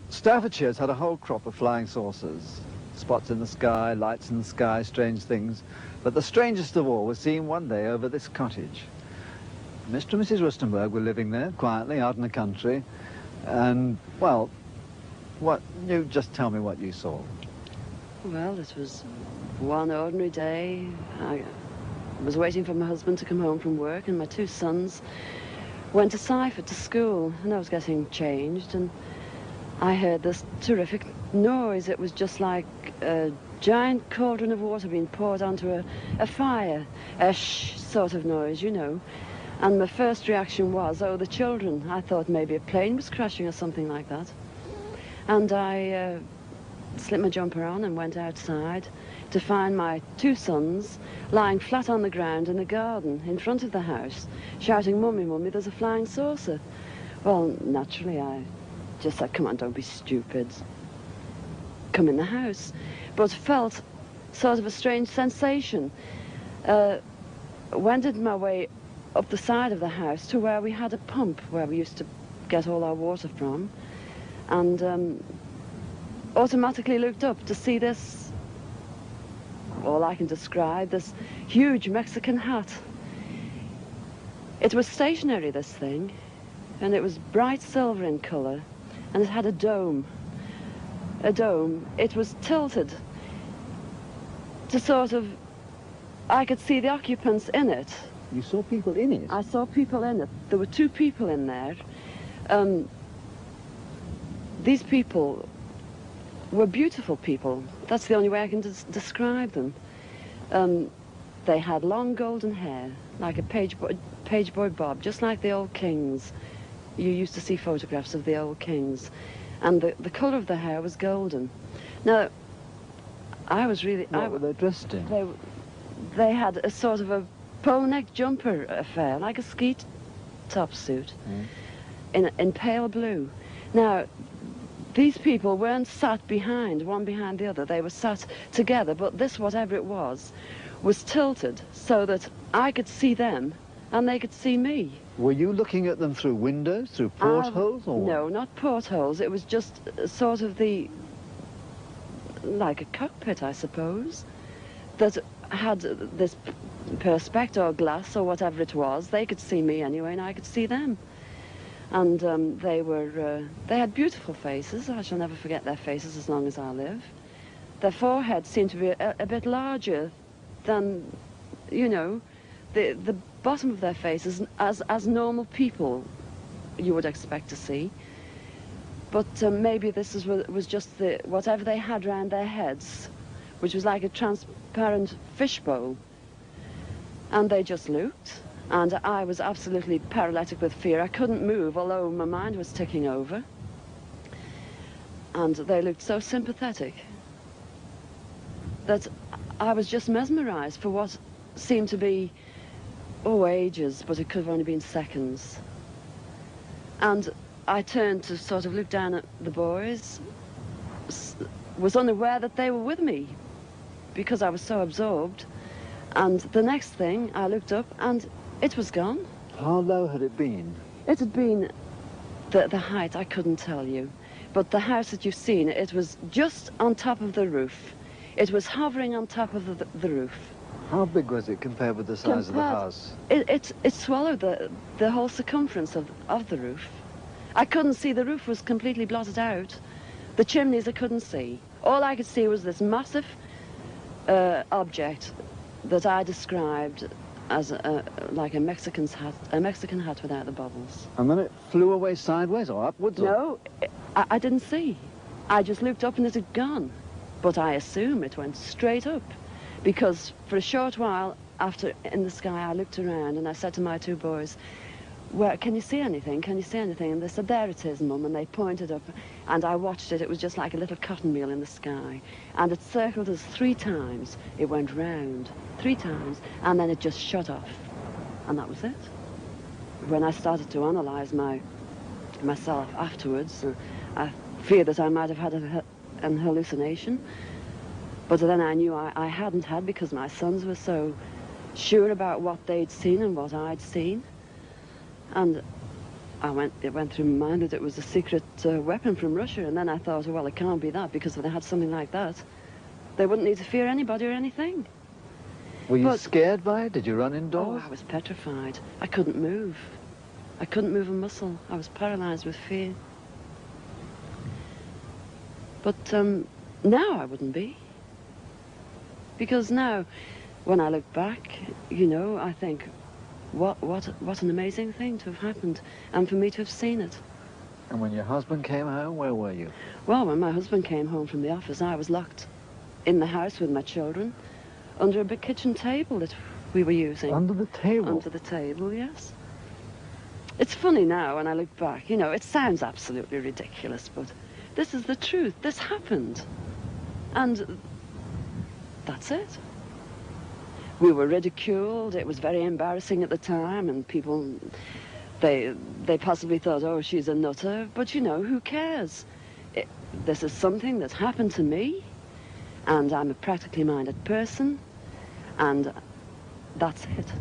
Staffordshire's had a whole crop of flying saucers. Spots in the sky, lights in the sky, strange things. But the strangest of all was seen one day over this cottage. Mr. and Mrs. Roestenberg were living there, quietly, out in the country. And, well, you just tell me what you saw. Well, it was one ordinary day. I was waiting for my husband to come home from work, and my two sons went to Staffordshire to school, and I was getting changed, and I heard this terrific noise. It was just like a giant cauldron of water being poured onto a fire, a shh sort of noise, you know. And my first reaction was, oh, the children. I thought maybe a plane was crashing or something like that. And I slipped my jumper on and went outside to find my two sons lying flat on the ground in a garden in front of the house, shouting, "Mummy, Mummy, there's a flying saucer." Well, naturally, I just said, "Come on, don't be stupid. Come in the house." But felt sort of a strange sensation. Wended my way up the side of the house to where we had a pump, where we used to get all our water from, and automatically looked up to see this, all I can describe, this huge Mexican hat. It was stationary, this thing, and it was bright silver in colour, and it had a dome. It was tilted to sort of, I could see the occupants in it. You saw people in it? I saw people in it. There were two people in there. These people were beautiful people. That's the only way I can describe them. They had long golden hair, like a page boy bob, just like the old kings. You used to see photographs of the old kings. And the colour of the hair was golden. Now, I was really... What were they dressed in? They had a sort of a polo-neck jumper affair, like a ski top suit, in pale blue. Now, these people weren't sat behind, one behind the other. They were sat together, but this, whatever it was tilted so that I could see them and they could see me. Were you looking at them through windows, through portholes, or what? No, not portholes. It was just sort of like a cockpit, I suppose, that had this perspex or glass or whatever it was. They could see me anyway, and I could see them. And they had beautiful faces. I shall never forget their faces as long as I live. Their foreheads seemed to be a bit larger than, you know, the bottom of their faces as normal people you would expect to see. But maybe this was just whatever they had round their heads, which was like a transparent fishbowl. And they just looked, and I was absolutely paralytic with fear. I couldn't move, although my mind was ticking over. And they looked so sympathetic that I was just mesmerized for what seemed to be, ages, but it could have only been seconds. And I turned to sort of look down at the boys, was unaware that they were with me because I was so absorbed. And the next thing, I looked up and it was gone. How low had it been? It had been the height, I couldn't tell you. But the house that you've seen, it was just on top of the roof. It was hovering on top of the roof. How big was it compared with the size of the house? It swallowed the whole circumference of the roof. I couldn't see. The roof was completely blotted out. The chimneys I couldn't see. All I could see was this massive object that I described as like a Mexican hat without the bubbles. And then it flew away sideways or upwards? No, I didn't see. I just looked up and it had gone. But I assume it went straight up, because for a short while after in the sky I looked around and I said to my two boys, "Where can you see anything? Can you see anything?" And they said, "There it is, Mum," and they pointed up, and I watched it. It was just like a little cotton meal in the sky, and it circled us 3 times. It went round 3 times, and then it just shut off, and that was it. When I started to analyse myself afterwards, I feared that I might have had an hallucination, but then I knew I hadn't had, because my sons were so sure about what they'd seen and what I'd seen. And it went through my mind that it was a secret weapon from Russia, and then I thought, well, it can't be that, because if they had something like that, they wouldn't need to fear anybody or anything. Were you scared by it? Did you run indoors? Oh, I was petrified. I couldn't move. I couldn't move a muscle. I was paralyzed with fear. But now I wouldn't be. Because now, when I look back, you know, I think, what an amazing thing to have happened, and for me to have seen it. And when your husband came home, where were you? Well, when my husband came home from the office, I was locked in the house with my children, under a big kitchen table that we were using. Under the table? Under the table, yes. It's funny now when I look back, you know, it sounds absolutely ridiculous, but this is the truth. This happened. And that's it. We were ridiculed. It was very embarrassing at the time, and people, they possibly thought, oh, she's a nutter. But, you know, who cares? This is something that's happened to me, and I'm a practically minded person, and that's it.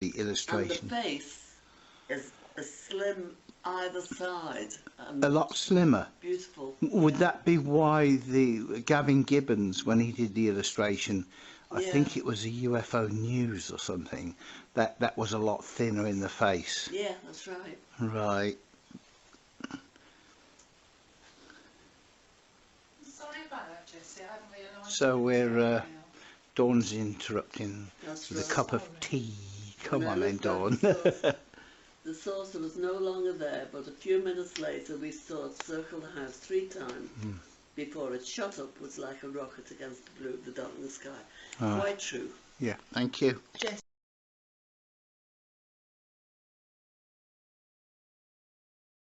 The illustration. And the face is a slim either side. A lot slimmer. Beautiful. Would that be why the Gavin Gibbons, when he did the illustration, I think it was a UFO News or something, that was a lot thinner in the face? Yeah, that's right. Right. Sorry about that, Jessie. I hadn't realised. So we're Dawn's interrupting That's with right. a cup of tea. Come When I on then, looked Dawn. at the saucer was no longer there, but a few minutes later we saw it circle the house 3 times before it shot upwards like a rocket against the blue of the dark in the sky. Quite true. Yeah, thank you. Jessie.